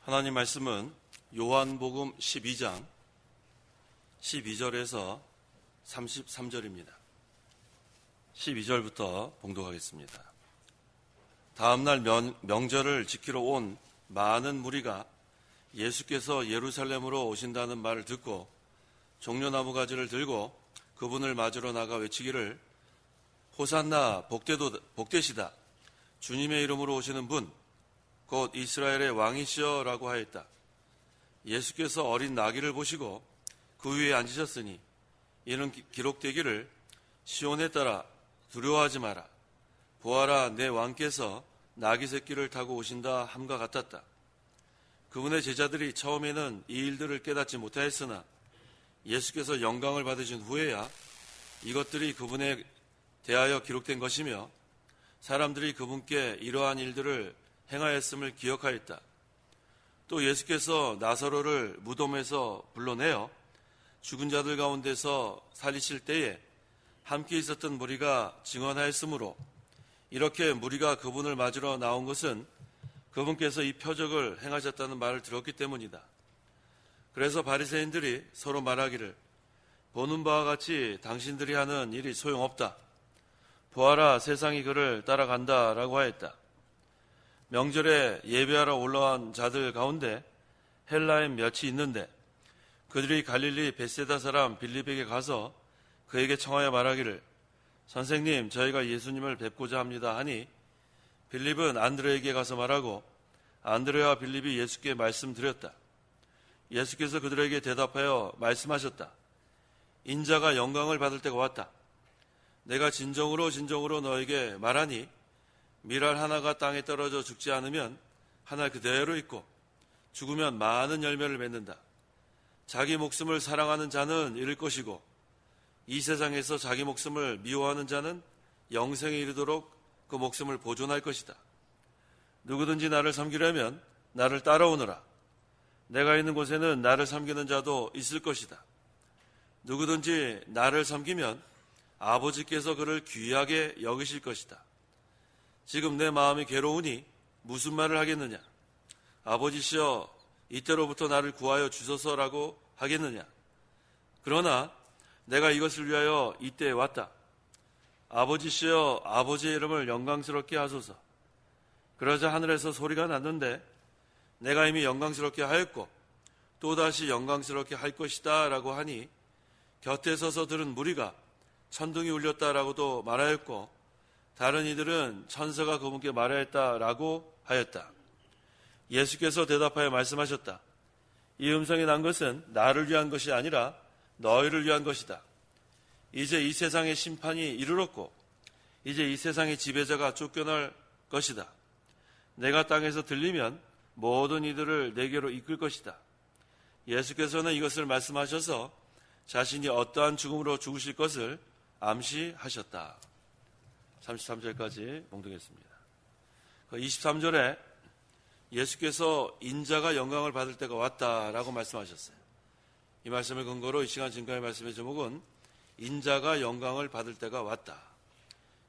하나님 말씀은 요한복음 12장 12절에서 33절입니다. 12절부터 봉독하겠습니다. 다음날 명절을 지키러 온 많은 무리가 예수께서 예루살렘으로 오신다는 말을 듣고 종려나무 가지를 들고 그분을 맞으러 나가 외치기를 호산나 복되시다 주님의 이름으로 오시는 분 곧 이스라엘의 왕이시여 라고 하였다. 예수께서 어린 나귀를 보시고 그 위에 앉으셨으니 이는 기록되기를 시온에 따라 두려워하지 마라 보아라 내 왕께서 나귀 새끼를 타고 오신다 함과 같았다. 그분의 제자들이 처음에는 이 일들을 깨닫지 못하였으나 예수께서 영광을 받으신 후에야 이것들이 그분에 대하여 기록된 것이며 사람들이 그분께 이러한 일들을 행하였음을 기억하였다. 또 예수께서 나사로를 무덤에서 불러내어 죽은 자들 가운데서 살리실 때에 함께 있었던 무리가 증언하였으므로 이렇게 무리가 그분을 맞으러 나온 것은 그분께서 이 표적을 행하셨다는 말을 들었기 때문이다. 그래서 바리새인들이 서로 말하기를 보는 바와 같이 당신들이 하는 일이 소용없다. 보아라 세상이 그를 따라간다 라고 하였다. 명절에 예배하러 올라온 자들 가운데 헬라인 몇이 있는데 그들이 갈릴리 벳세다 사람 빌립에게 가서 그에게 청하여 말하기를 선생님 저희가 예수님을 뵙고자 합니다 하니 빌립은 안드레에게 가서 말하고 안드레와 빌립이 예수께 말씀드렸다. 예수께서 그들에게 대답하여 말씀하셨다. 인자가 영광을 받을 때가 왔다. 내가 진정으로 너에게 말하니 밀알 하나가 땅에 떨어져 죽지 않으면 하나 그대로 있고 죽으면 많은 열매를 맺는다. 자기 목숨을 사랑하는 자는 잃을 것이고 이 세상에서 자기 목숨을 미워하는 자는 영생에 이르도록 그 목숨을 보존할 것이다. 누구든지 나를 섬기려면 나를 따라오너라. 내가 있는 곳에는 나를 섬기는 자도 있을 것이다. 누구든지 나를 섬기면 아버지께서 그를 귀하게 여기실 것이다. 지금 내 마음이 괴로우니 무슨 말을 하겠느냐? 아버지시여 이때로부터 나를 구하여 주소서라고 하겠느냐? 그러나 내가 이것을 위하여 이때에 왔다. 아버지시여 아버지의 이름을 영광스럽게 하소서. 그러자 하늘에서 소리가 났는데 내가 이미 영광스럽게 하였고 또다시 영광스럽게 할 것이다 라고 하니 곁에 서서 들은 무리가 천둥이 울렸다라고도 말하였고 다른 이들은 천사가 그분께 말하였다라고 하였다. 예수께서 대답하여 말씀하셨다. 이 음성이 난 것은 나를 위한 것이 아니라 너희를 위한 것이다. 이제 이 세상의 심판이 이르렀고 이제 이 세상의 지배자가 쫓겨날 것이다. 내가 땅에서 들리면 모든 이들을 내게로 이끌 것이다. 예수께서는 이것을 말씀하셔서 자신이 어떠한 죽음으로 죽으실 것을 암시하셨다. 33절까지 봉독했습니다. 23절에 예수께서 인자가 영광을 받을 때가 왔다라고 말씀하셨어요. 이 말씀을 근거로 이 시간 지금까지 말씀의 제목은 인자가 영광을 받을 때가 왔다.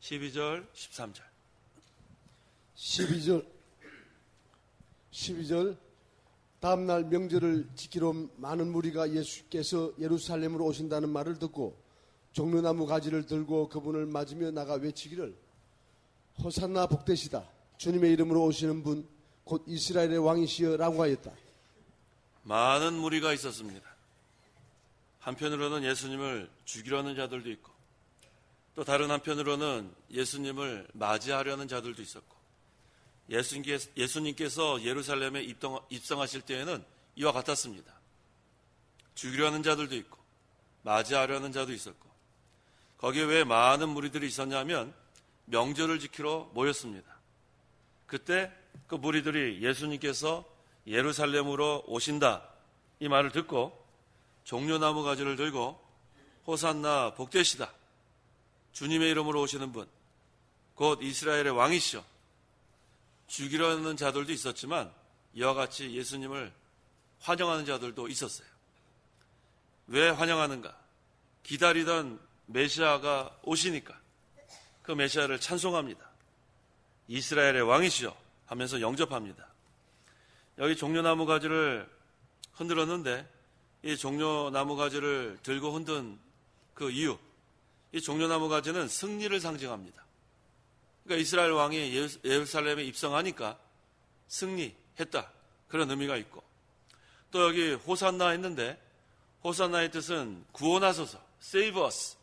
12절, 13절. 12절 다음날 명절을 지키러 많은 무리가 예수께서 예루살렘으로 오신다는 말을 듣고 종려나무 가지를 들고 그분을 맞으며 나가 외치기를 호산나 복되시다 주님의 이름으로 오시는 분 곧 이스라엘의 왕이시여 라고 하였다. 많은 무리가 있었습니다. 한편으로는 예수님을 죽이려는 자들도 있고 또 다른 한편으로는 예수님을 맞이하려는 자들도 있었고 예수님께서 예루살렘에 입성하실 때에는 이와 같았습니다. 죽이려는 자들도 있고 맞이하려는 자도 있었고 거기에 왜 많은 무리들이 있었냐면 명절을 지키러 모였습니다. 그때 그 무리들이 예수님께서 예루살렘으로 오신다 이 말을 듣고 종려나무 가지를 들고 호산나 복되시다 주님의 이름으로 오시는 분 곧 이스라엘의 왕이시여 죽이려는 자들도 있었지만 이와 같이 예수님을 환영하는 자들도 있었어요. 왜 환영하는가? 기다리던 메시아가 오시니까 그 메시아를 찬송합니다. 이스라엘의 왕이시여 하면서 영접합니다. 여기 종려나무 가지를 흔들었는데 이 종려나무 가지를 들고 흔든 그 이유, 이 종려나무 가지는 승리를 상징합니다. 그러니까 이스라엘 왕이 예루살렘에 입성하니까 승리했다, 그런 의미가 있고, 또 여기 호산나 했는데 호산나의 뜻은 구원하소서, save us.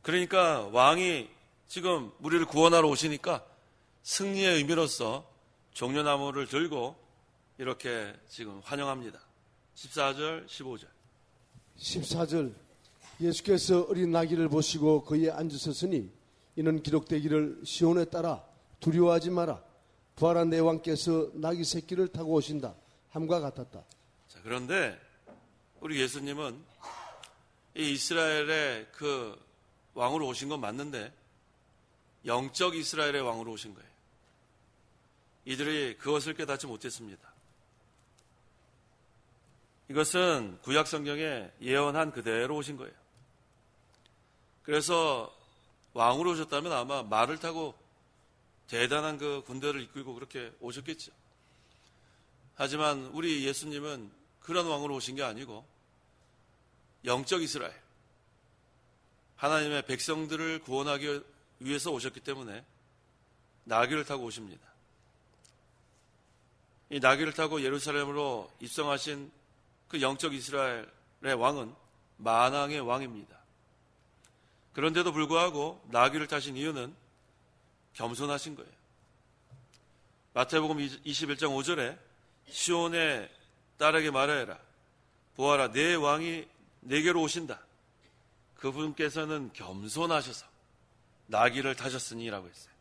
그러니까 왕이 지금 우리를 구원하러 오시니까 승리의 의미로서 종려나무를 들고 이렇게 지금 환영합니다. 14절, 15절. 14절 예수께서 어린 나귀를 보시고 그에 앉으셨으니 이는 기록되기를 시온에 따라 두려워하지 마라. 부활한 내 왕께서 나귀 새끼를 타고 오신다 함과 같았다. 자, 그런데 우리 예수님은 이 이스라엘의 그 왕으로 오신 건 맞는데 영적 이스라엘의 왕으로 오신 거예요. 이들이 그것을 깨닫지 못했습니다. 이것은 구약 성경에 예언한 그대로 오신 거예요. 그래서 왕으로 오셨다면 아마 말을 타고 대단한 그 군대를 이끌고 그렇게 오셨겠죠. 하지만 우리 예수님은 그런 왕으로 오신 게 아니고 영적 이스라엘, 하나님의 백성들을 구원하기 위해서 오셨기 때문에 나귀를 타고 오십니다. 이 나귀를 타고 예루살렘으로 입성하신 그 영적 이스라엘의 왕은 만왕의 왕입니다. 그런데도 불구하고 나귀를 타신 이유는 겸손하신 거예요. 마태복음 21장 5절에 시온의 딸에게 말하여라. 보아라, 내 왕이 내게로 오신다. 그분께서는 겸손하셔서 나귀를 타셨으니라고 했어요.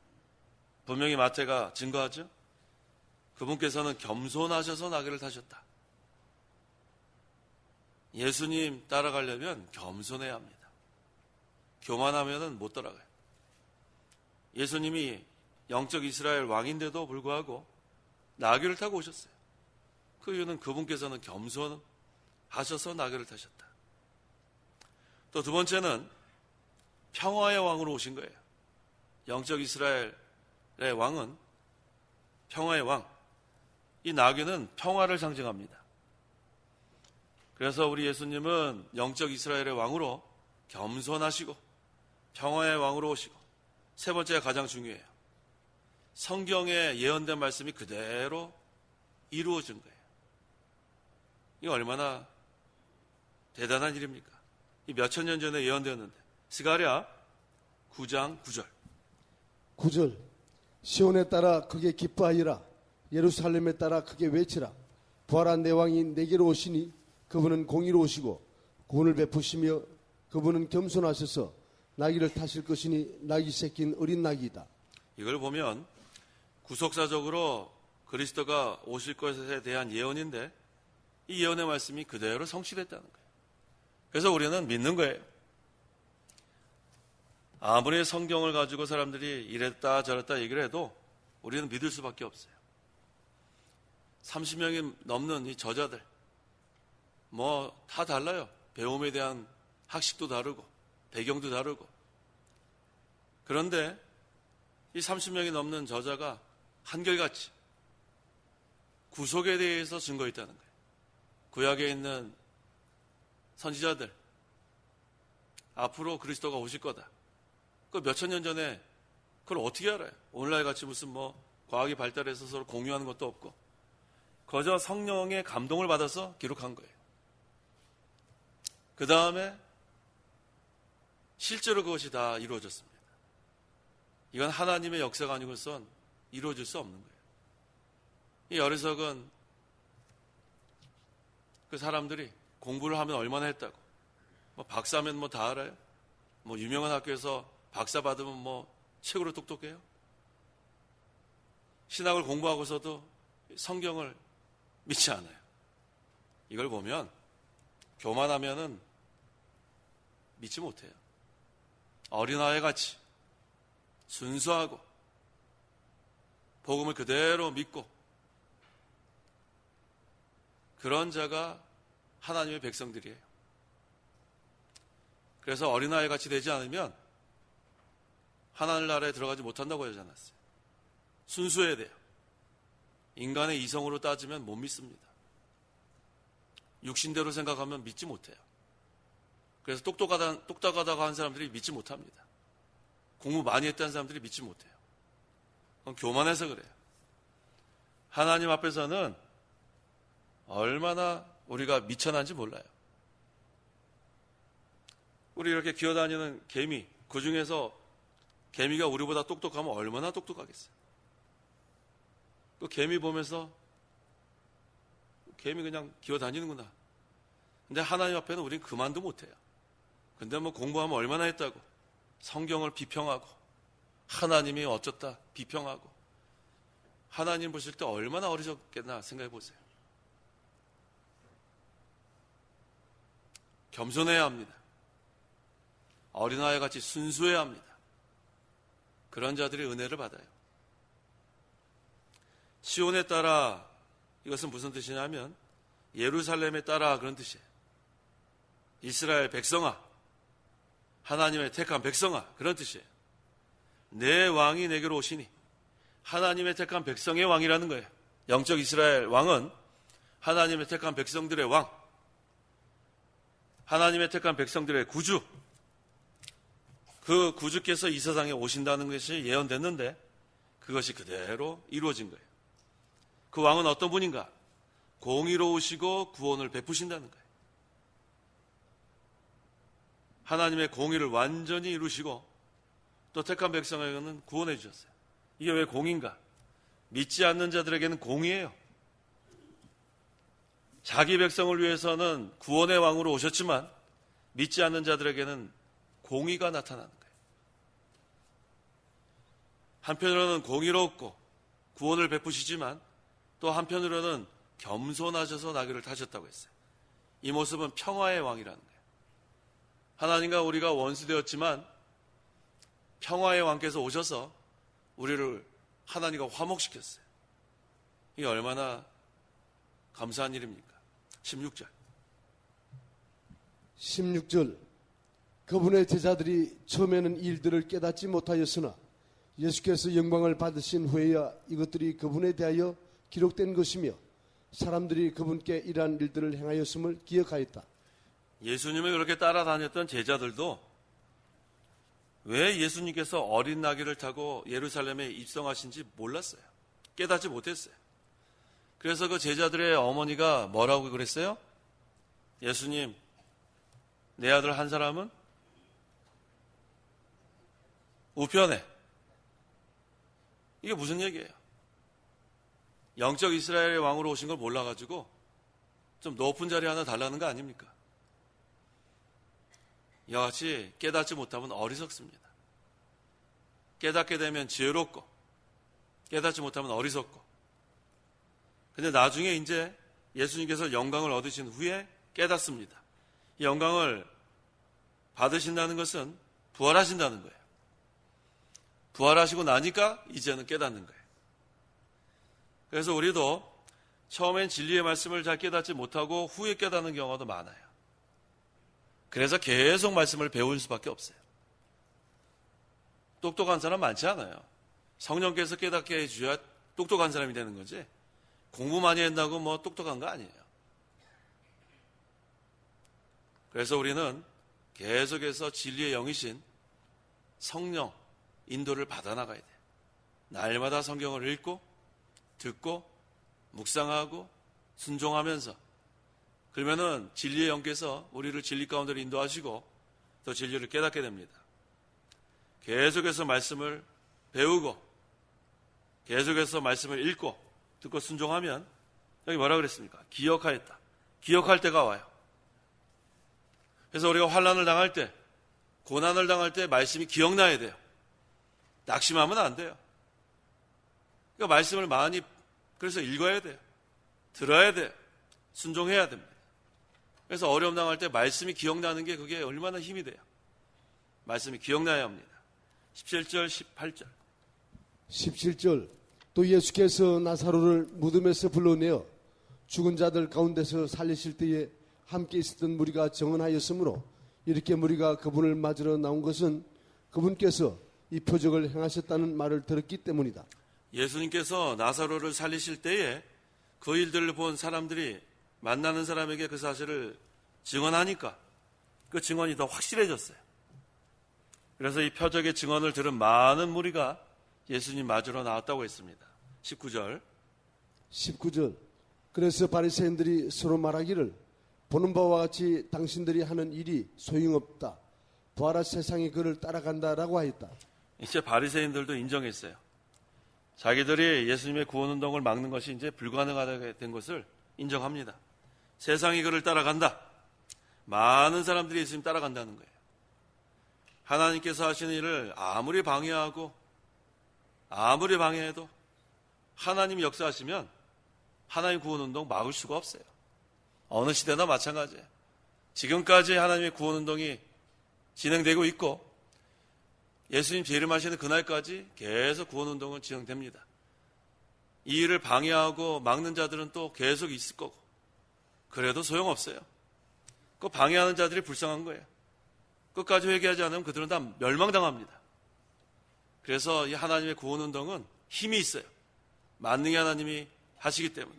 분명히 마태가 증거하죠. 그분께서는 겸손하셔서 나귀를 타셨다. 예수님 따라가려면 겸손해야 합니다. 교만하면은 못 따라가요. 예수님이 영적 이스라엘 왕인데도 불구하고 나귀를 타고 오셨어요. 그 이유는 그분께서는 겸손하셔서 나귀를 타셨다. 또 두 번째는 평화의 왕으로 오신 거예요. 영적 이스라엘의 왕은 평화의 왕. 이 나귀는 평화를 상징합니다. 그래서 우리 예수님은 영적 이스라엘의 왕으로 겸손하시고 평화의 왕으로 오시고, 세 번째가 가장 중요해요. 성경에 예언된 말씀이 그대로 이루어진 거예요. 이게 얼마나 대단한 일입니까? 이 몇천 년 전에 예언되었는데. 스가랴 9장 9절. 9절 시온에 따라 크게 기뻐하리라. 예루살렘에 따라 크게 외치라. 부활한 내 왕이 내게로 오시니 그분은 공의로우시고 구원을 베푸시며 그분은 겸손하셔서 나귀를 타실 것이니 나귀 새끼는 어린 나귀이다. 이걸 보면 구속사적으로 그리스도가 오실 것에 대한 예언인데 이 예언의 말씀이 그대로 성취됐다는 거예요. 그래서 우리는 믿는 거예요. 아무리 성경을 가지고 사람들이 이랬다 저랬다 얘기를 해도 우리는 믿을 수밖에 없어요. 30명이 넘는 이 저자들, 뭐 다 달라요. 배움에 대한 학식도 다르고 배경도 다르고. 그런데 이 30명이 넘는 저자가 한결같이 구속에 대해서 증거했다는 거예요. 구약에 있는 선지자들, 앞으로 그리스도가 오실 거다. 그 몇천 년 전에 그걸 어떻게 알아요? 오늘날 같이 무슨 뭐 과학이 발달해서 서로 공유하는 것도 없고 거저 성령의 감동을 받아서 기록한 거예요. 그 다음에 실제로 그것이 다 이루어졌습니다. 이건 하나님의 역사가 아니고선 이루어질 수 없는 거예요. 이 어리석은 그 사람들이 공부를 하면 얼마나 했다고, 뭐 박사면 뭐 다 알아요? 뭐 유명한 학교에서 박사 받으면 뭐 최고로 똑똑해요? 신학을 공부하고서도 성경을 믿지 않아요. 이걸 보면 교만하면은 믿지 못해요. 어린아이 같이 순수하고 복음을 그대로 믿고 그런 자가 하나님의 백성들이에요. 그래서 어린아이 같이 되지 않으면 하나님 나라에 들어가지 못한다고 하지 않았어요. 순수해야 돼요. 인간의 이성으로 따지면 못 믿습니다. 육신대로 생각하면 믿지 못해요. 그래서 똑똑하다고 하는 사람들이 믿지 못합니다. 공부 많이 했다는 사람들이 믿지 못해요. 그건 교만해서 그래요. 하나님 앞에서는 얼마나 우리가 미천한지 몰라요. 우리 이렇게 기어다니는 개미, 그 중에서 개미가 우리보다 똑똑하면 얼마나 똑똑하겠어요. 그 개미 보면서 개미 그냥 기어다니는구나. 근데 하나님 앞에는 우리는 그만도 못해요. 근데 뭐 공부하면 얼마나 했다고 성경을 비평하고 하나님이 어쩌다 비평하고 하나님 보실 때 얼마나 어리석겠나 생각해 보세요. 겸손해야 합니다. 어린아이 같이 순수해야 합니다. 그런 자들이 은혜를 받아요. 시온에 따라, 이것은 무슨 뜻이냐면 예루살렘에 따라 그런 뜻이에요. 이스라엘 백성아, 하나님의 택한 백성아, 그런 뜻이에요. 내 왕이 내게로 오시니, 하나님의 택한 백성의 왕이라는 거예요. 영적 이스라엘 왕은 하나님의 택한 백성들의 왕, 하나님의 택한 백성들의 구주, 그 구주께서 이 세상에 오신다는 것이 예언됐는데 그것이 그대로 이루어진 거예요. 그 왕은 어떤 분인가? 공의로우시고 구원을 베푸신다는 거예요. 하나님의 공의를 완전히 이루시고 또 택한 백성에게는 구원해 주셨어요. 이게 왜 공인가? 믿지 않는 자들에게는 공의예요. 자기 백성을 위해서는 구원의 왕으로 오셨지만 믿지 않는 자들에게는 공의가 나타나는 거예요. 한편으로는 공의롭고 구원을 베푸시지만 또 한편으로는 겸손하셔서 나귀를 타셨다고 했어요. 이 모습은 평화의 왕이라는 거예요. 하나님과 우리가 원수되었지만 평화의 왕께서 오셔서 우리를 하나님과 화목시켰어요. 이게 얼마나 감사한 일입니까? 16절. 16절. 그분의 제자들이 처음에는 이 일들을 깨닫지 못하였으나 예수께서 영광을 받으신 후에야 이것들이 그분에 대하여 기록된 것이며 사람들이 그분께 이러한 일들을 행하였음을 기억하였다. 예수님을 그렇게 따라다녔던 제자들도 왜 예수님께서 어린 나귀를 타고 예루살렘에 입성하신지 몰랐어요. 깨닫지 못했어요. 그래서 그 제자들의 어머니가 뭐라고 그랬어요? 예수님, 내 아들 한 사람은 우편에. 이게 무슨 얘기예요? 영적 이스라엘의 왕으로 오신 걸 몰라가지고 좀 높은 자리 하나 달라는 거 아닙니까? 이와 같이 깨닫지 못하면 어리석습니다. 깨닫게 되면 지혜롭고 깨닫지 못하면 어리석고. 근데 나중에 이제 예수님께서 영광을 얻으신 후에 깨닫습니다. 이 영광을 받으신다는 것은 부활하신다는 거예요. 부활하시고 나니까 이제는 깨닫는 거예요. 그래서 우리도 처음엔 진리의 말씀을 잘 깨닫지 못하고 후에 깨닫는 경우도 많아요. 그래서 계속 말씀을 배울 수밖에 없어요. 똑똑한 사람 많지 않아요. 성령께서 깨닫게 해주셔야 똑똑한 사람이 되는 거지. 공부 많이 한다고 뭐 똑똑한 거 아니에요. 그래서 우리는 계속해서 진리의 영이신 성령 인도를 받아나가야 돼요. 날마다 성경을 읽고 듣고 묵상하고 순종하면서, 그러면은 진리의 영께서 우리를 진리 가운데로 인도하시고 또 진리를 깨닫게 됩니다. 계속해서 말씀을 배우고 계속해서 말씀을 읽고 듣고 순종하면, 여기 뭐라 그랬습니까? 기억하였다. 기억할 때가 와요. 그래서 우리가 환난을 당할 때, 고난을 당할 때 말씀이 기억나야 돼요. 낙심하면 안 돼요. 그러니까 말씀을 많이 그래서 읽어야 돼요. 들어야 돼요. 순종해야 됩니다. 그래서 어려움 당할 때 말씀이 기억나는 게 그게 얼마나 힘이 돼요. 말씀이 기억나야 합니다. 17절, 18절. 17절. 또 예수께서 나사로를 무덤에서 불러내어 죽은 자들 가운데서 살리실 때에 함께 있었던 무리가 정언하였으므로 이렇게 무리가 그분을 맞으러 나온 것은 그분께서 이 표적을 행하셨다는 말을 들었기 때문이다. 예수님께서 나사로를 살리실 때에 그 일들을 본 사람들이 만나는 사람에게 그 사실을 증언하니까 그 증언이 더 확실해졌어요. 그래서 이 표적의 증언을 들은 많은 무리가 예수님 맞으러 나왔다고 했습니다. 19절. 그래서 바리새인들이 서로 말하기를 보는 바와 같이 당신들이 하는 일이 소용없다. 부활한 세상이 그를 따라간다라고 하였다. 이제 바리새인들도 인정했어요. 자기들이 예수님의 구원운동을 막는 것이 이제 불가능하게 된 것을 인정합니다. 세상이 그를 따라간다. 많은 사람들이 예수님 따라간다는 거예요. 하나님께서 하시는 일을 아무리 방해하고 아무리 방해해도 하나님이 역사하시면 하나님 구원운동 막을 수가 없어요. 어느 시대나 마찬가지예요. 지금까지 하나님의 구원운동이 진행되고 있고 예수님 재림하시는 그날까지 계속 구원운동은 진행됩니다. 이 일을 방해하고 막는 자들은 또 계속 있을 거고 그래도 소용없어요. 그 방해하는 자들이 불쌍한 거예요. 끝까지 회개하지 않으면 그들은 다 멸망당합니다. 그래서 이 하나님의 구원운동은 힘이 있어요. 만능의 하나님이 하시기 때문에.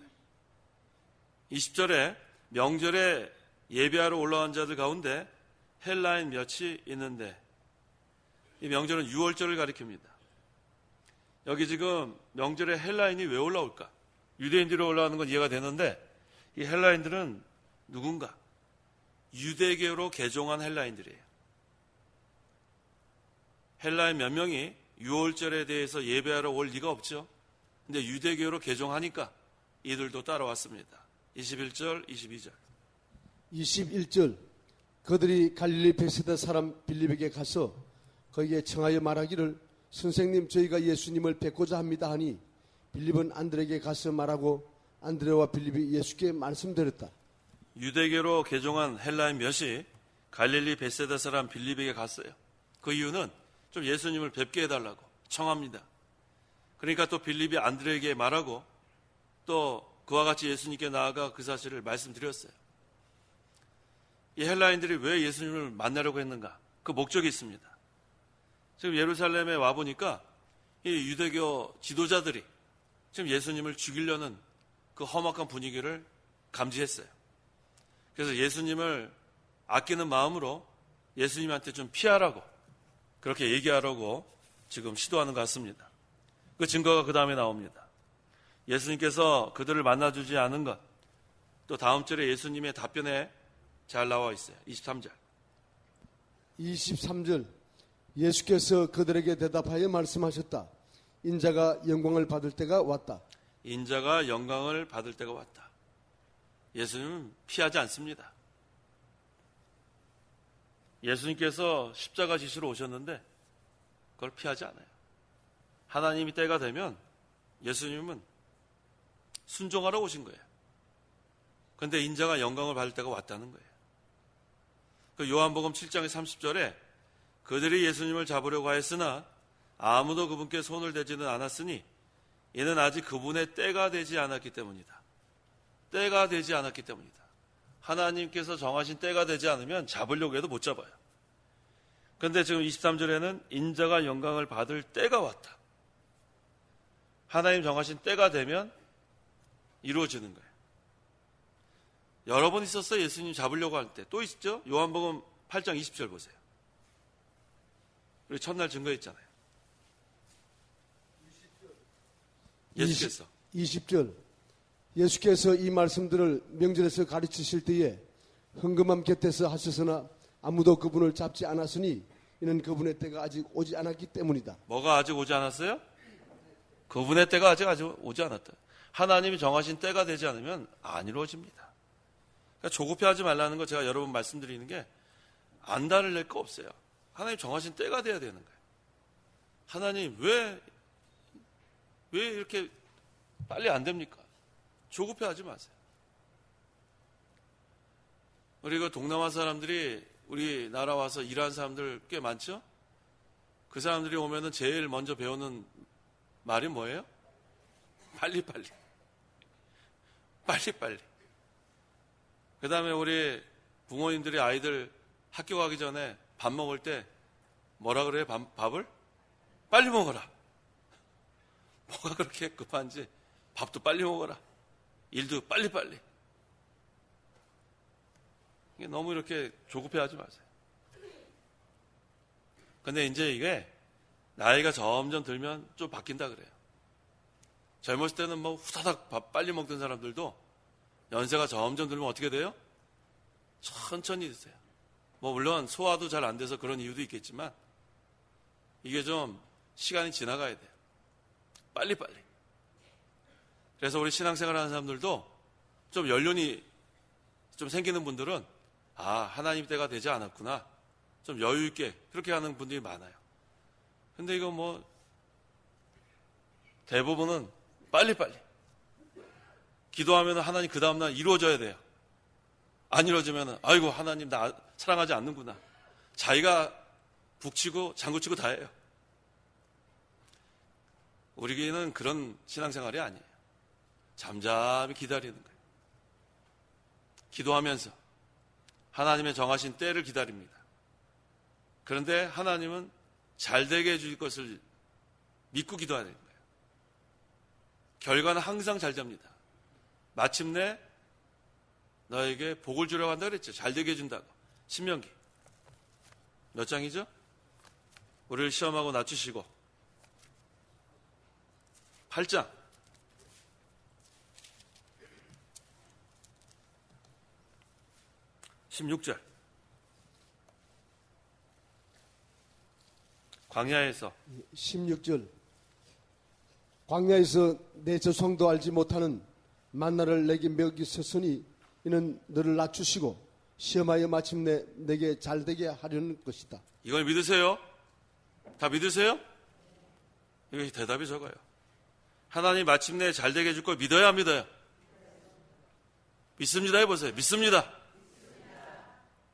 20절에 명절에 예배하러 올라온 자들 가운데 헬라인 몇이 있는데 이 명절은 6월절을 가리킵니다. 여기 지금 명절에 헬라인이 왜 올라올까? 유대인들이 올라오는 건 이해가 되는데 이 헬라인들은 누군가? 유대교로 개종한 헬라인들이에요. 헬라인 몇 명이 6월절에 대해서 예배하러 올 리가 없죠. 근데 유대교로 개종하니까 이들도 따라왔습니다. 21절, 22절. 21절. 그들이 갈릴리 베세다 사람 빌립에게 가서 거기에 청하여 말하기를 선생님 저희가 예수님을 뵙고자 합니다 하니 빌립은 안드레에게 가서 말하고 안드레와 빌립이 예수께 말씀드렸다. 유대교로 개종한 헬라인 몇이 갈릴리 베세다 사람 빌립에게 갔어요. 그 이유는 좀 예수님을 뵙게 해달라고 청합니다. 그러니까 또 빌립이 안드레에게 말하고 또 그와 같이 예수님께 나아가 그 사실을 말씀드렸어요. 이 헬라인들이 왜 예수님을 만나려고 했는가? 그 목적이 있습니다. 지금 예루살렘에 와보니까 이 유대교 지도자들이 지금 예수님을 죽이려는 그 험악한 분위기를 감지했어요. 그래서 예수님을 아끼는 마음으로 예수님한테 좀 피하라고 그렇게 얘기하라고 지금 시도하는 것 같습니다. 그 증거가 그 다음에 나옵니다. 예수님께서 그들을 만나주지 않은 것, 또 다음 절에 예수님의 답변에 잘 나와 있어요. 23절. 23절. 예수께서 그들에게 대답하여 말씀하셨다. 인자가 영광을 받을 때가 왔다. 인자가 영광을 받을 때가 왔다. 예수님은 피하지 않습니다. 예수님께서 십자가 지시러 오셨는데 그걸 피하지 않아요. 하나님이 때가 되면 예수님은 순종하러 오신 거예요. 그런데 인자가 영광을 받을 때가 왔다는 거예요. 그 요한복음 7장의 30절에 그들이 예수님을 잡으려고 하였으나 아무도 그분께 손을 대지는 않았으니 이는 아직 그분의 때가 되지 않았기 때문이다. 때가 되지 않았기 때문이다. 하나님께서 정하신 때가 되지 않으면 잡으려고 해도 못 잡아요. 그런데 지금 23절에는 인자가 영광을 받을 때가 왔다. 하나님 정하신 때가 되면 이루어지는 거예요. 여러 번 있었어요. 예수님 잡으려고 할 때. 또 있죠? 요한복음 8장 20절 보세요. 우리 첫날 증거했잖아요. 예수께서 20절. 예수께서 이 말씀들을 명절에서 가르치실 때에 흥금함 곁에서 하셨으나 아무도 그분을 잡지 않았으니 이는 그분의 때가 아직 오지 않았기 때문이다. 뭐가 아직 오지 않았어요? 그분의 때가 아직 오지 않았다. 하나님이 정하신 때가 되지 않으면 안 이루어집니다. 그러니까 조급해하지 말라는 거 제가 여러 번 말씀드리는 게 안달을 낼 거 없어요. 하나님 정하신 때가 돼야 되는 거예요. 하나님 왜 이렇게 빨리 안 됩니까? 조급해하지 마세요. 그리고 동남아 사람들이 우리나라 와서 일하는 사람들 꽤 많죠? 그 사람들이 오면은 제일 먼저 배우는 말이 뭐예요? 빨리빨리. 빨리빨리. 그 다음에 우리 부모님들이 아이들 학교 가기 전에 밥 먹을 때 뭐라 그래요? 밥을? 빨리 먹어라. 뭐가 그렇게 급한지 밥도 빨리 먹어라. 일도 빨리빨리. 이게 너무 이렇게 조급해하지 마세요. 근데 이제 이게 나이가 점점 들면 좀 바뀐다 그래요. 젊었을 때는 뭐 후다닥 밥 빨리 먹던 사람들도 연세가 점점 들면 어떻게 돼요? 천천히 드세요. 뭐 물론 소화도 잘 안 돼서 그런 이유도 있겠지만 이게 좀 시간이 지나가야 돼요. 빨리빨리. 그래서 우리 신앙생활 하는 사람들도 좀 연륜이 좀 생기는 분들은 하나님 때가 되지 않았구나. 좀 여유 있게 그렇게 하는 분들이 많아요. 근데 이거 뭐 대부분은 빨리빨리. 기도하면 하나님 그 다음날 이루어져야 돼요. 안 이루어지면 아이고 하나님 나 사랑하지 않는구나. 자기가 북치고 장구치고 다 해요. 우리에게는 그런 신앙생활이 아니에요. 잠잠히 기다리는 거예요. 기도하면서 하나님의 정하신 때를 기다립니다. 그런데 하나님은 잘 되게 해줄 것을 믿고 기도해야 되는 거예요. 결과는 항상 잘 됩니다. 마침내 너에게 복을 주려고 한다 그랬죠. 잘 되게 해준다고. 신명기 몇 장이죠? 우리를 시험하고 낮추시고 8장 16절 광야에서 16절 광야에서 내 저성도 알지 못하는 만나를 내게 먹이셨으니 이는 너를 낮추시고 시험하여 마침내 내게 잘되게 하려는 것이다. 이걸 믿으세요? 다 믿으세요? 이거 대답이 적어요. 하나님 마침내 잘되게 해줄 걸 믿어야 안 믿어요? 믿습니다 해보세요. 믿습니다.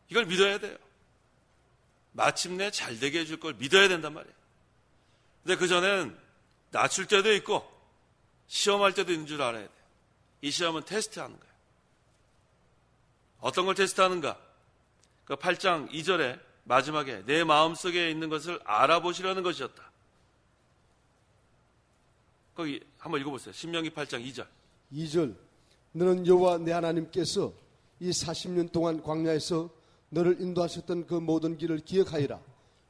이걸 믿어야 돼요. 마침내 잘되게 해줄 걸 믿어야 된단 말이에요. 근데 그전엔 낮출 때도 있고 시험할 때도 있는 줄 알아야 돼요. 이 시험은 테스트하는 거예요. 어떤 걸 테스트하는가? 그 8장 2절에 마지막에 내 마음속에 있는 것을 알아보시려는 것이었다. 거기 한번 읽어보세요. 신명기 8장 2절. 2절 너는 여호와 내 하나님께서 이 40년 동안 광야에서 너를 인도하셨던 그 모든 길을 기억하여라.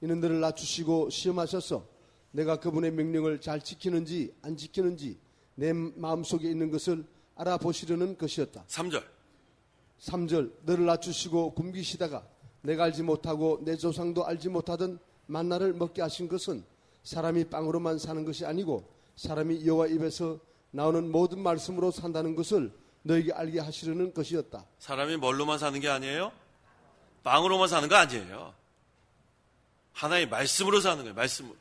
이는 너를 낮추시고 시험하셔서 내가 그분의 명령을 잘 지키는지 안 지키는지 내 마음속에 있는 것을 알아보시려는 것이었다. 3절 3절 너를 낮추시고 굶기시다가 내가 알지 못하고 내 조상도 알지 못하던 만나를 먹게 하신 것은 사람이 빵으로만 사는 것이 아니고 사람이 여호와 입에서 나오는 모든 말씀으로 산다는 것을 너에게 알게 하시려는 것이었다. 사람이 뭘로만 사는 게 아니에요? 빵으로만 사는 거 아니에요. 하나의 말씀으로 사는 거예요. 말씀으로.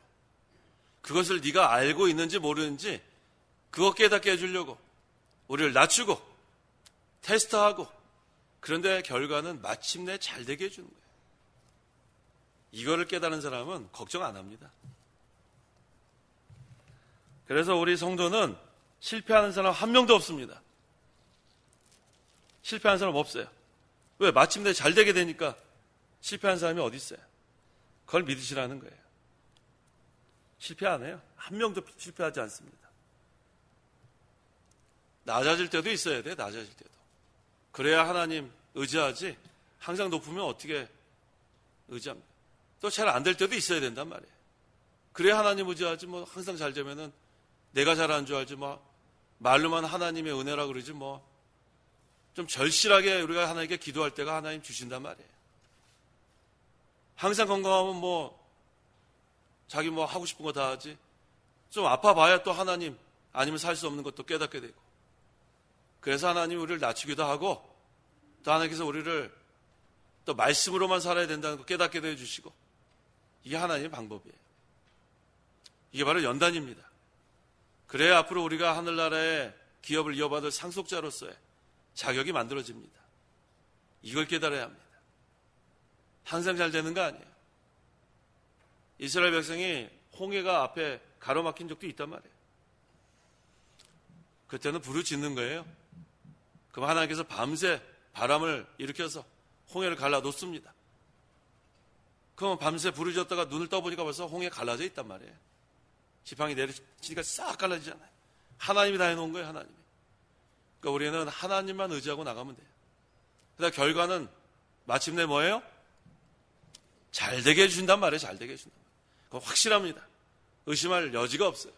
그것을 네가 알고 있는지 모르는지 그거 깨닫게 해주려고 우리를 낮추고 테스트하고 그런데 결과는 마침내 잘 되게 해주는 거예요. 이거를 깨달은 사람은 걱정 안 합니다. 그래서 우리 성도는 실패하는 사람 한 명도 없습니다. 실패하는 사람 없어요. 왜? 마침내 잘 되게 되니까 실패한 사람이 어디 있어요? 그걸 믿으시라는 거예요. 실패 안 해요. 한 명도 실패하지 않습니다. 낮아질 때도 있어야 돼. 낮아질 때도. 그래야 하나님 의지하지 항상 높으면 어떻게 의지합니까? 또 잘 안 될 때도 있어야 된단 말이에요. 그래야 하나님 의지하지 뭐 항상 잘 되면은 내가 잘하는 줄 알지 뭐 말로만 하나님의 은혜라 그러지 뭐 좀 절실하게 우리가 하나님께 기도할 때가 하나님 주신단 말이에요. 항상 건강하면 뭐 자기 뭐 하고 싶은 거 다 하지 좀 아파봐야 또 하나님 아니면 살 수 없는 것도 깨닫게 되고 그래서 하나님 우리를 낮추기도 하고 또 하나님께서 우리를 또 말씀으로만 살아야 된다는 거 깨닫게 해주시고 이게 하나님의 방법이에요. 이게 바로 연단입니다. 그래야 앞으로 우리가 하늘나라의 기업을 이어받을 상속자로서의 자격이 만들어집니다. 이걸 깨달아야 합니다. 항상 잘 되는 거 아니에요. 이스라엘 백성이 홍해가 앞에 가로막힌 적도 있단 말이에요. 그때는 불을 짓는 거예요. 그럼 하나님께서 밤새 바람을 일으켜서 홍해를 갈라 놓습니다. 그럼 밤새 불을 졌다가 눈을 떠보니까 벌써 홍해 갈라져 있단 말이에요. 지팡이 내리치니까 싹 갈라지잖아요. 하나님이 다 해놓은 거예요, 하나님이. 그러니까 우리는 하나님만 의지하고 나가면 돼요. 그러다 결과는 마침내 뭐예요? 잘 되게 해주신단 말이에요, 잘 되게 해준단 말이에요. 그거 확실합니다. 의심할 여지가 없어요.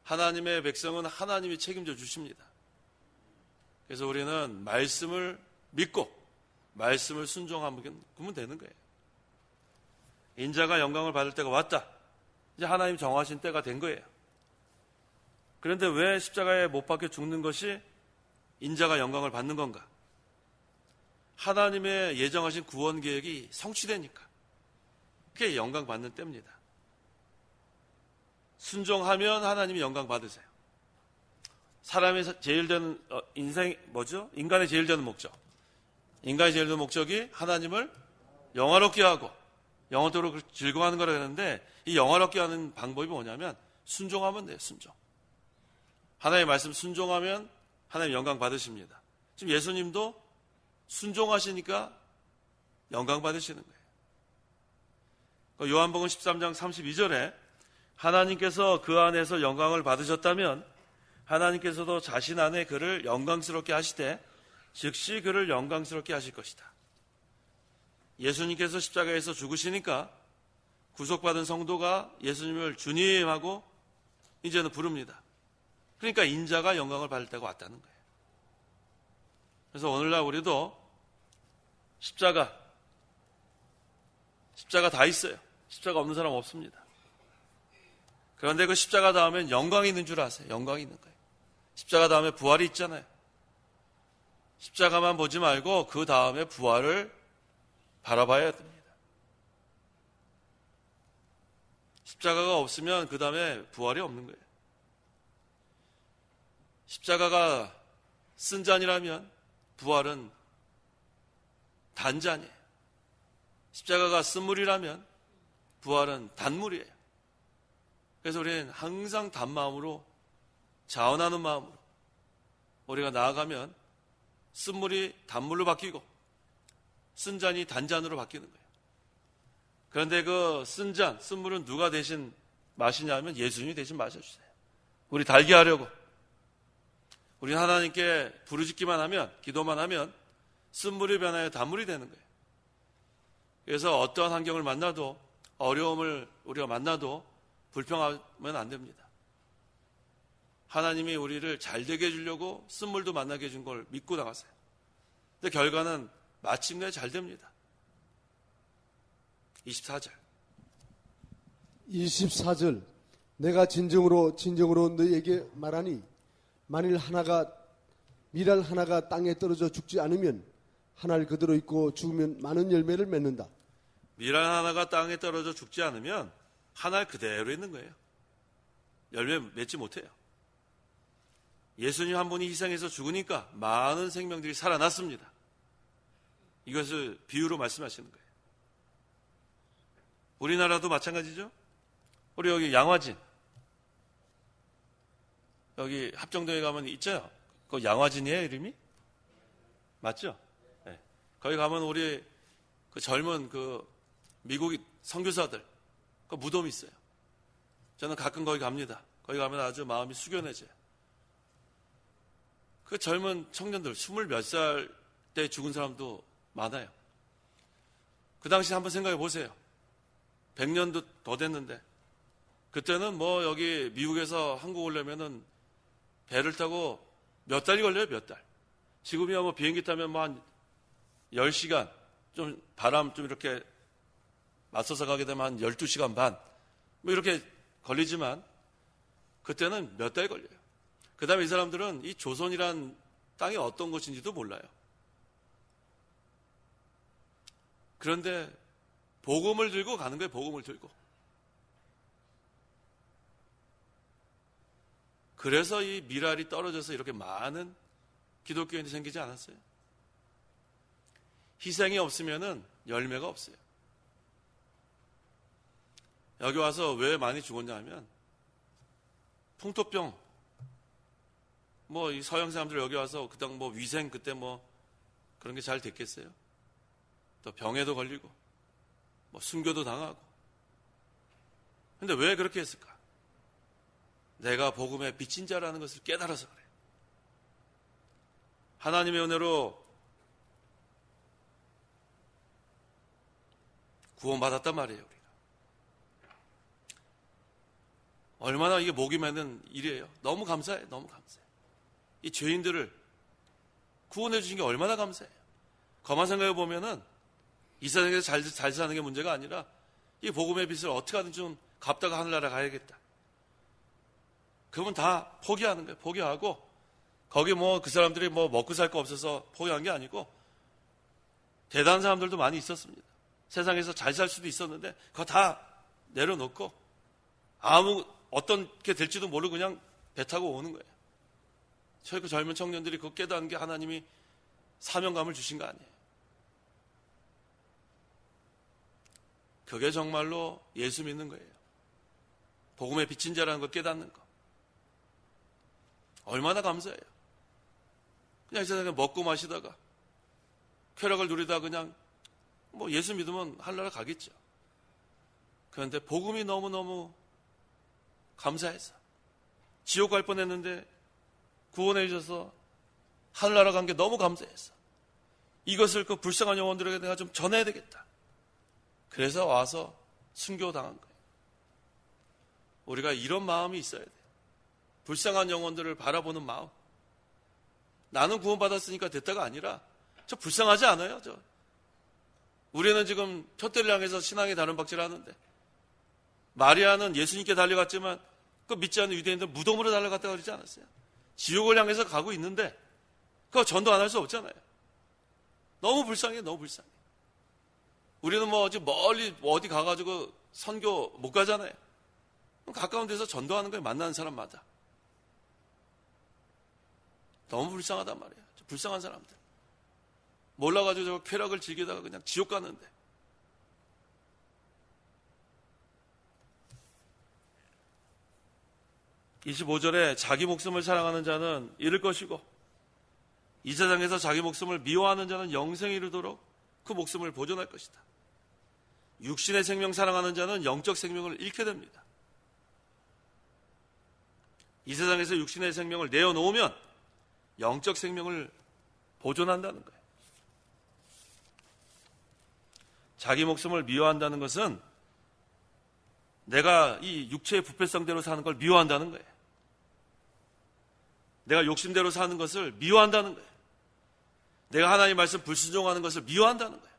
하나님의 백성은 하나님이 책임져 주십니다. 그래서 우리는 말씀을 믿고 말씀을 순종하면 되는 거예요. 인자가 영광을 받을 때가 왔다. 이제 하나님 정하신 때가 된 거예요. 그런데 왜 십자가에 못 박혀 죽는 것이 인자가 영광을 받는 건가? 하나님의 예정하신 구원 계획이 성취되니까. 그게 영광 받는 때입니다. 순종하면 하나님이 영광 받으세요. 사람의 제일 되는 인생 뭐죠? 인간의 제일 되는 목적. 인간의 제일 되는 목적이 하나님을 영화롭게 하고 영원토록 즐거워하는 거라 그러는데 이 영화롭게 하는 방법이 뭐냐면 순종하면 돼요. 순종. 하나님의 말씀 순종하면 하나님 영광 받으십니다. 지금 예수님도 순종하시니까 영광 받으시는 거예요. 요한복음 13장 32절에 하나님께서 그 안에서 영광을 받으셨다면 하나님께서도 자신 안에 그를 영광스럽게 하시되 즉시 그를 영광스럽게 하실 것이다. 예수님께서 십자가에서 죽으시니까 구속받은 성도가 예수님을 주님하고 이제는 부릅니다. 그러니까 인자가 영광을 받을 때가 왔다는 거예요. 그래서 오늘날 우리도 십자가 다 있어요. 십자가 없는 사람 없습니다. 그런데 그 십자가 다음엔 영광이 있는 줄 아세요? 영광이 있는 거예요. 십자가 다음에 부활이 있잖아요. 십자가만 보지 말고 그 다음에 부활을 바라봐야 됩니다. 십자가가 없으면 그 다음에 부활이 없는 거예요. 십자가가 쓴 잔이라면 부활은 단잔이에요. 십자가가 쓴 물이라면 부활은 단물이에요. 그래서 우리는 항상 단마음으로 자원하는 마음으로 우리가 나아가면 쓴 물이 단물로 바뀌고 쓴 잔이 단잔으로 바뀌는 거예요. 그런데 그 쓴 잔, 쓴 물은 누가 대신 마시냐면 예수님이 대신 마셔주세요. 우리 달게 하려고. 우리 하나님께 부르짖기만 하면, 기도만 하면 쓴 물이 변하여 단물이 되는 거예요. 그래서 어떠한 환경을 만나도, 어려움을 우리가 만나도 불평하면 안 됩니다. 하나님이 우리를 잘 되게 해주려고 쓴물도 만나게 해준 걸 믿고 나가세요. 근데 결과는 마침내 잘 됩니다. 24절. 24절. 내가 진정으로 너희에게 말하니 만일 밀알 하나가 땅에 떨어져 죽지 않으면 한 알 그대로 있고 죽으면 많은 열매를 맺는다. 밀알 하나가 땅에 떨어져 죽지 않으면 한 알 그대로 있는 거예요. 열매 맺지 못해요. 예수님 한 분이 희생해서 죽으니까 많은 생명들이 살아났습니다. 이것을 비유로 말씀하시는 거예요. 우리나라도 마찬가지죠. 우리 여기 양화진 여기 합정동에 가면 있죠. 그 양화진이에요, 이름이? 맞죠? 네. 거기 가면 우리 그 젊은 그 미국 선교사들 그 무덤이 있어요. 저는 가끔 거기 갑니다. 거기 가면 아주 마음이 숙연해져요. 그 젊은 청년들 20몇 살 때 죽은 사람도 많아요. 그 당시 한번 생각해 보세요. 100년도 더 됐는데 그때는 뭐 여기 미국에서 한국 오려면은 배를 타고 몇 달이 걸려요, 몇 달. 지금이야 뭐 비행기 타면 뭐 한 10시간, 좀 바람 좀 이렇게 맞서서 가게 되면 한 12시간 반, 뭐 이렇게 걸리지만 그때는 몇 달 걸려요. 그 다음에 이 사람들은 이 조선이란 땅이 어떤 곳인지도 몰라요. 그런데 복음을 들고 가는 거예요, 복음을 들고. 그래서 이 밀알이 떨어져서 이렇게 많은 기독교인이 생기지 않았어요. 희생이 없으면은 열매가 없어요. 여기 와서 왜 많이 죽었냐 하면 풍토병, 뭐 이 서양 사람들 여기 와서 그당 뭐 위생 그때 뭐 그런 게 잘 됐겠어요? 또 병에도 걸리고 뭐 순교도 당하고. 근데 왜 그렇게 했을까? 내가 복음의 빚진 자라는 것을 깨달아서 그래요. 하나님의 은혜로 구원받았단 말이에요, 우리가. 얼마나 이게 목이 매는 일이에요. 너무 감사해요, 너무 감사해요. 이 죄인들을 구원해 주신 게 얼마나 감사해요. 가만 생각해 보면은 이 세상에서 잘 사는 게 문제가 아니라 이 복음의 빚을 어떻게 하든 좀 갚다가 하늘나라 가야겠다. 그러면 다 포기하는 거예요. 포기하고 거기 뭐 그 사람들이 뭐 먹고 살 거 없어서 포기한 게 아니고 대단한 사람들도 많이 있었습니다. 세상에서 잘 살 수도 있었는데 그거 다 내려놓고 어떤 게 될지도 모르고 그냥 배 타고 오는 거예요. 저희 그 젊은 청년들이 그거 깨닫는 게 하나님이 사명감을 주신 거 아니에요. 그게 정말로 예수 믿는 거예요. 복음의 빚진 자라는 걸 깨닫는 거. 얼마나 감사해요. 그냥 이 세상에 먹고 마시다가 쾌락을 누리다가 그냥 뭐 예수 믿으면 하늘나라 가겠죠. 그런데 복음이 너무너무 감사해서 지옥 갈 뻔했는데 구원해 주셔서 하늘나라 간 게 너무 감사해서 이것을 그 불쌍한 영혼들에게 내가 좀 전해야 되겠다. 그래서 와서 순교당한 거예요. 우리가 이런 마음이 있어야 돼요. 불쌍한 영혼들을 바라보는 마음. 나는 구원받았으니까 됐다가 아니라 저 불쌍하지 않아요? 우리는 지금 표대를 향해서 신앙의 다른 박질을 하는데 마리아는 예수님께 달려갔지만 그 믿지 않는 유대인들 무덤으로 달려갔다고 그러지 않았어요? 지옥을 향해서 가고 있는데 그거 전도 안 할 수 없잖아요. 너무 불쌍해, 너무 불쌍해. 우리는 뭐 멀리 어디 가가지고 선교 못 가잖아요. 가까운 데서 전도하는 거예요. 만나는 사람마다. 너무 불쌍하단 말이에요. 불쌍한 사람들. 몰라가지고 저 쾌락을 즐기다가 그냥 지옥 가는데. (25절에) 자기 목숨을 사랑하는 자는 잃을 것이고 이 세상에서 자기 목숨을 미워하는 자는 영생에 이르도록 그 목숨을 보존할 것이다. 육신의 생명 사랑하는 자는 영적 생명을 잃게 됩니다. 이 세상에서 육신의 생명을 내어놓으면 영적 생명을 보존한다는 거예요. 자기 목숨을 미워한다는 것은 내가 이 육체의 부패성대로 사는 걸 미워한다는 거예요. 내가 욕심대로 사는 것을 미워한다는 거예요. 내가 하나님 말씀 불순종하는 것을 미워한다는 거예요.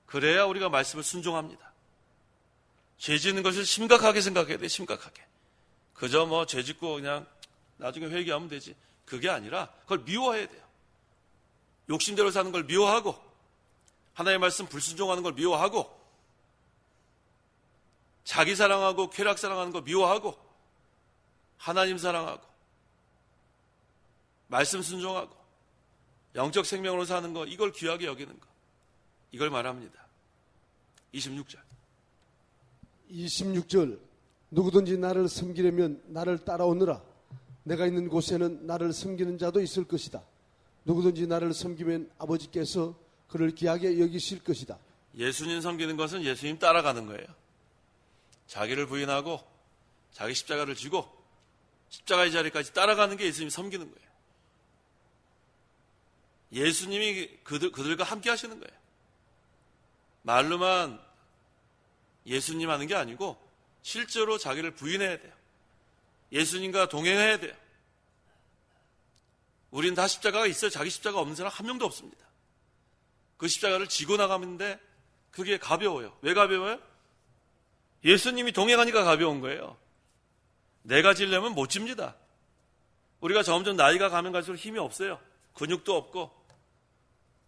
그래야 우리가 말씀을 순종합니다. 죄 짓는 것을 심각하게 생각해야 돼요. 심각하게. 그저 뭐 죄 짓고 그냥 나중에 회개하면 되지. 그게 아니라 그걸 미워해야 돼요. 욕심대로 사는 걸 미워하고 하나님의 말씀 불순종하는 걸 미워하고 자기 사랑하고 쾌락 사랑하는 걸 미워하고 하나님 사랑하고 말씀 순종하고 영적 생명으로 사는 거, 이걸 귀하게 여기는 거, 이걸 말합니다. 26절. 26절. 누구든지 나를 섬기려면 나를 따라오느라. 내가 있는 곳에는 나를 섬기는 자도 있을 것이다. 누구든지 나를 섬기면 아버지께서 그를 귀하게 여기실 것이다. 예수님 섬기는 것은 예수님 따라가는 거예요. 자기를 부인하고 자기 십자가를 지고 십자가의 자리까지 따라가는 게 예수님 섬기는 거예요. 예수님이 그들과 함께 하시는 거예요. 말로만 예수님 하는 게 아니고 실제로 자기를 부인해야 돼요. 예수님과 동행해야 돼요. 우린 다 십자가가 있어요. 자기 십자가 없는 사람 한 명도 없습니다. 그 십자가를 지고 나가는데 그게 가벼워요. 왜 가벼워요? 예수님이 동행하니까 가벼운 거예요. 내가 지려면 못 집니다. 우리가 점점 나이가 가면 갈수록 힘이 없어요. 근육도 없고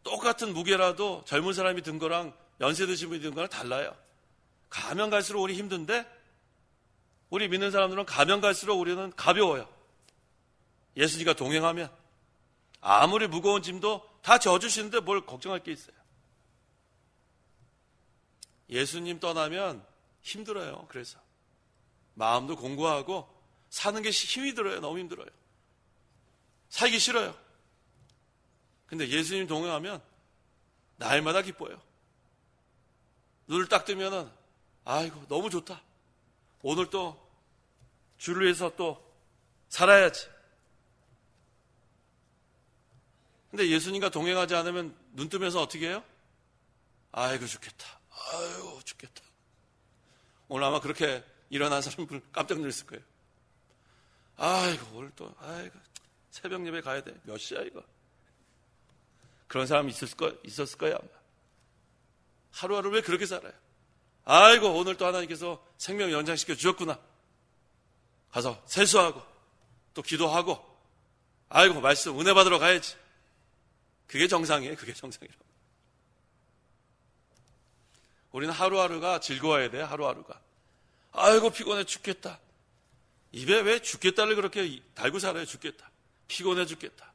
똑같은 무게라도 젊은 사람이 든 거랑 연세 드신 분이 든 거랑 달라요. 가면 갈수록 우리 힘든데 우리 믿는 사람들은 가면 갈수록 우리는 가벼워요. 예수님과 동행하면 아무리 무거운 짐도 다 져주시는데 뭘 걱정할 게 있어요. 예수님 떠나면 힘들어요. 그래서 마음도 공고하고 사는 게 힘이 들어요. 너무 힘들어요. 살기 싫어요. 근데 예수님 동행하면 날마다 기뻐요. 눈을 딱 뜨면은 아이고 너무 좋다. 오늘 또 주를 위해서 또 살아야지. 근데 예수님과 동행하지 않으면 눈 뜨면서 어떻게 해요? 아이고 죽겠다. 아이고 죽겠다. 오늘 아마 그렇게 일어난 사람들 깜짝 놀랐을 거예요. 아이고 오늘 또 아이고 새벽 예배 가야 돼. 몇 시야 이거? 그런 사람이 있었을 거야 아마. 하루하루 왜 그렇게 살아요? 아이고 오늘 또 하나님께서 생명 연장시켜 주셨구나. 가서 세수하고 또 기도하고 아이고 말씀 은혜 받으러 가야지. 그게 정상이에요. 그게 정상이라고. 우리는 하루하루가 즐거워야 돼요. 하루하루가. 아이고 피곤해 죽겠다. 입에 왜 죽겠다를 그렇게 달고 살아요. 죽겠다. 피곤해 죽겠다.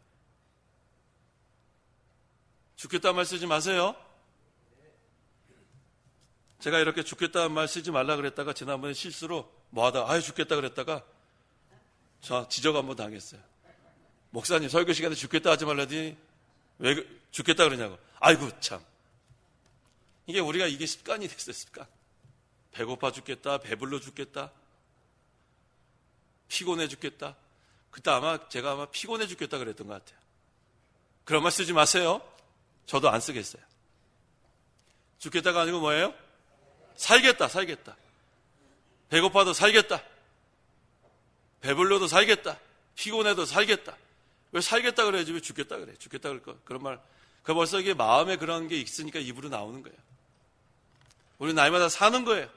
죽겠다는 말 쓰지 마세요. 제가 이렇게 죽겠다는 말 쓰지 말라 그랬다가 지난번에 실수로 뭐하다 아유 죽겠다 그랬다가 저 지적 한번 당했어요. 목사님 설교 시간에 죽겠다 하지 말라더니 왜 죽겠다 그러냐고. 아이고 참. 이게 우리가 이게 습관이 됐어요. 습관. 배고파 죽겠다. 배불러 죽겠다. 피곤해 죽겠다. 그때 제가 아마 피곤해 죽겠다 그랬던 것 같아요. 그런 말 쓰지 마세요. 저도 안 쓰겠어요. 죽겠다가 아니고 뭐예요? 살겠다. 배고파도 살겠다. 배불러도 살겠다. 피곤해도 살겠다. 왜 살겠다 그래야지 왜 죽겠다 그래? 죽겠다 그럴 거. 그런 말. 그 벌써 이게 마음에 그런 게 있으니까 입으로 나오는 거예요. 우리 나이마다 사는 거예요.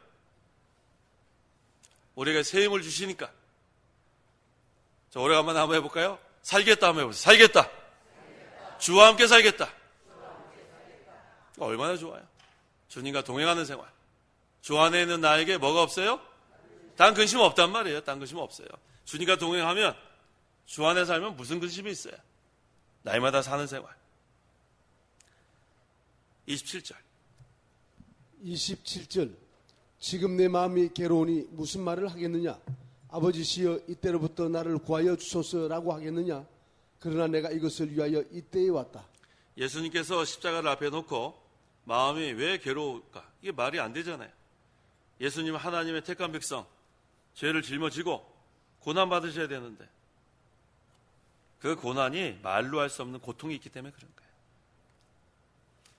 우리가 새 힘을 주시니까. 자, 오래간만에 한번 해볼까요? 살겠다 한번 해보세요. 살겠다. 주와 함께 살겠다. 얼마나 좋아요. 주님과 동행하는 생활. 주 안에 있는 나에게 뭐가 없어요? 딴 근심 없단 말이에요. 딴 근심 없어요. 주님과 동행하면 주 안에 살면 무슨 근심이 있어요? 나이마다 사는 생활. 27절. 27절. 지금 내 마음이 괴로우니 무슨 말을 하겠느냐? 아버지시여 이때로부터 나를 구하여 주소서라고 하겠느냐? 그러나 내가 이것을 위하여 이때에 왔다. 예수님께서 십자가를 앞에 놓고 마음이 왜 괴로울까? 이게 말이 안 되잖아요. 예수님은 하나님의 택한 백성, 죄를 짊어지고 고난 받으셔야 되는데 그 고난이 말로 할 수 없는 고통이 있기 때문에 그런 거예요.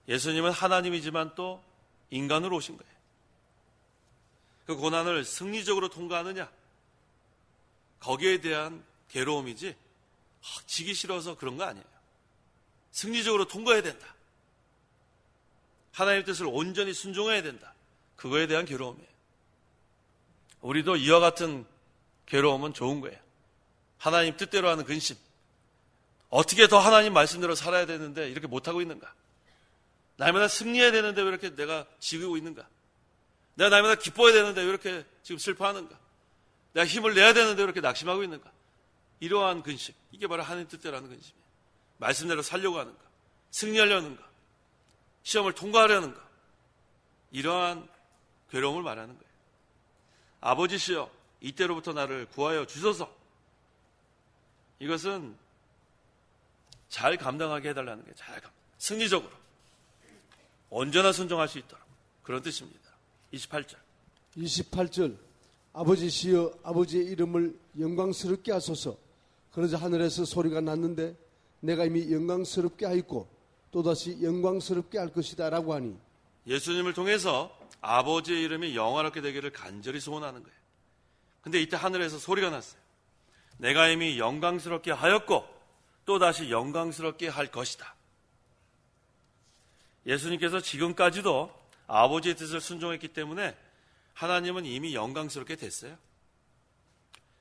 예수님은 하나님이지만 또 인간으로 오신 거예요. 그 고난을 승리적으로 통과하느냐? 거기에 대한 괴로움이지 지기 싫어서 그런 거 아니에요. 승리적으로 통과해야 된다. 하나님의 뜻을 온전히 순종해야 된다. 그거에 대한 괴로움이에요. 우리도 이와 같은 괴로움은 좋은 거예요. 하나님 뜻대로 하는 근심. 어떻게 더 하나님 말씀대로 살아야 되는데 이렇게 못하고 있는가? 날마다 승리해야 되는데 왜 이렇게 내가 지고 있는가? 내가 날마다 기뻐해야 되는데 왜 이렇게 지금 슬퍼하는가? 내가 힘을 내야 되는데 왜 이렇게 낙심하고 있는가? 이러한 근심. 이게 바로 하나님 뜻대로 하는 근심이에요. 말씀대로 살려고 하는가? 승리하려는가? 시험을 통과하려는가? 이러한 괴로움을 말하는 거예요. 아버지시여 이때로부터 나를 구하여 주소서. 이것은 잘 감당하게 해달라는 거예요. 승리적으로 언제나 순종할 수 있도록 그런 뜻입니다. 28절. 28절. 아버지시여 아버지의 이름을 영광스럽게 하소서. 그러자 하늘에서 소리가 났는데 내가 이미 영광스럽게 하였고 또다시 영광스럽게 할 것이다 라고 하니 예수님을 통해서 아버지의 이름이 영화롭게 되기를 간절히 소원하는 거예요. 근데 이때 하늘에서 소리가 났어요. 내가 이미 영광스럽게 하였고 또다시 영광스럽게 할 것이다. 예수님께서 지금까지도 아버지의 뜻을 순종했기 때문에 하나님은 이미 영광스럽게 됐어요.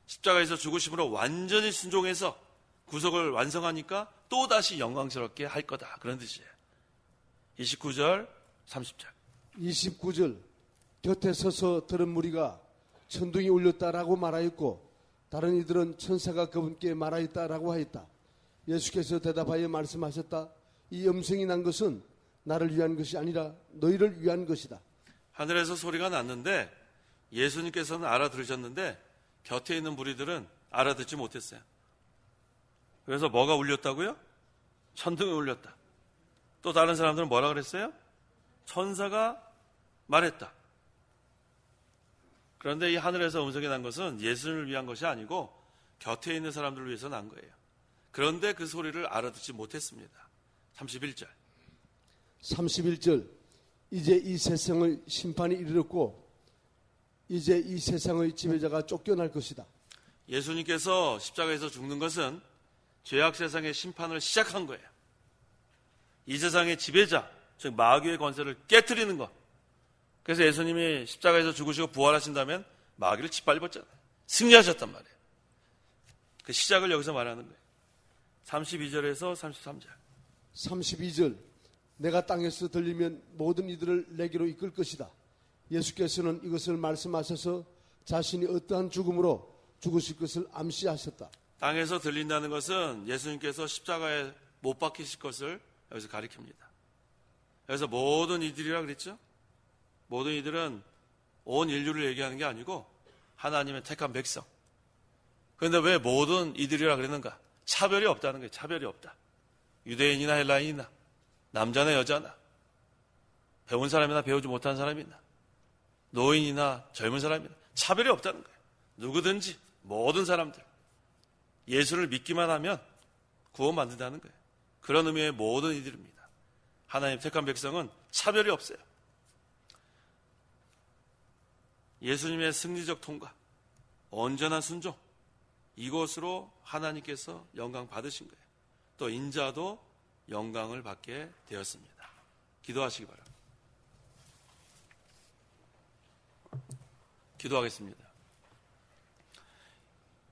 십자가에서 죽으심으로 완전히 순종해서 구속을 완성하니까 또다시 영광스럽게 할 거다. 그런 뜻이에요. 29절, 30절. 29절. 곁에 서서 들은 무리가 천둥이 울렸다라고 말하였고 다른 이들은 천사가 그분께 말하였다라고 하였다. 예수께서 대답하여 말씀하셨다. 이 음성이 난 것은 나를 위한 것이 아니라 너희를 위한 것이다. 하늘에서 소리가 났는데 예수님께서는 알아들으셨는데 곁에 있는 무리들은 알아듣지 못했어요. 그래서 뭐가 울렸다고요? 천둥이 울렸다. 또 다른 사람들은 뭐라 그랬어요? 천사가 말했다. 그런데 이 하늘에서 음성이 난 것은 예수님을 위한 것이 아니고 곁에 있는 사람들을 위해서 난 거예요. 그런데 그 소리를 알아듣지 못했습니다. 31절. 31절. 이제 이 세상의 심판이 이르렀고 이제 이 세상의 지배자가 쫓겨날 것이다. 예수님께서 십자가에서 죽는 것은 죄악 세상의 심판을 시작한 거예요. 이 세상의 지배자, 즉 마귀의 권세를 깨트리는 것. 그래서 예수님이 십자가에서 죽으시고 부활하신다면 마귀를 짓밟았잖아요. 승리하셨단 말이에요. 그 시작을 여기서 말하는 거예요. 32절에서 33절. 32절. 내가 땅에서 들리면 모든 이들을 내게로 이끌 것이다. 예수께서는 이것을 말씀하셔서 자신이 어떠한 죽음으로 죽으실 것을 암시하셨다. 땅에서 들린다는 것은 예수님께서 십자가에 못 박히실 것을 여기서 가리킵니다. 여기서 모든 이들이라 그랬죠? 모든 이들은 온 인류를 얘기하는 게 아니고 하나님의 택한 백성. 그런데 왜 모든 이들이라 그랬는가? 차별이 없다는 거예요. 차별이 없다. 유대인이나 헬라인이나 남자나 여자나 배운 사람이나 배우지 못한 사람이나 노인이나 젊은 사람이나 차별이 없다는 거예요. 누구든지 모든 사람들 예수를 믿기만 하면 구원받는다는 거예요. 그런 의미의 모든 이들입니다. 하나님 택한 백성은 차별이 없어요. 예수님의 승리적 통과, 온전한 순종, 이것으로 하나님께서 영광 받으신 거예요. 또 인자도 영광을 받게 되었습니다. 기도하시기 바랍니다. 기도하겠습니다.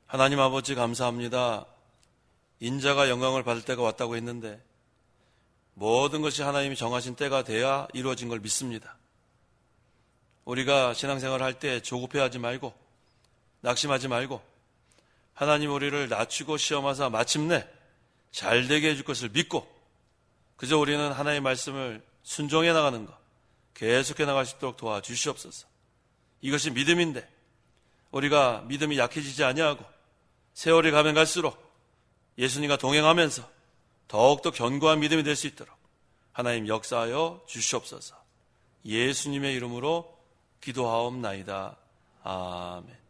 하나님 아버지 감사합니다. 인자가 영광을 받을 때가 왔다고 했는데 모든 것이 하나님이 정하신 때가 돼야 이루어진 걸 믿습니다. 우리가 신앙생활을 할 때 조급해하지 말고 낙심하지 말고 하나님 우리를 낮추고 시험하사 마침내 잘되게 해줄 것을 믿고 그저 우리는 하나님의 말씀을 순종해 나가는 것 계속해 나갈 수 있도록 도와주시옵소서. 이것이 믿음인데 우리가 믿음이 약해지지 아니하고 세월이 가면 갈수록 예수님과 동행하면서 더욱더 견고한 믿음이 될 수 있도록 하나님 역사하여 주시옵소서. 예수님의 이름으로 기도하옵나이다. 아멘.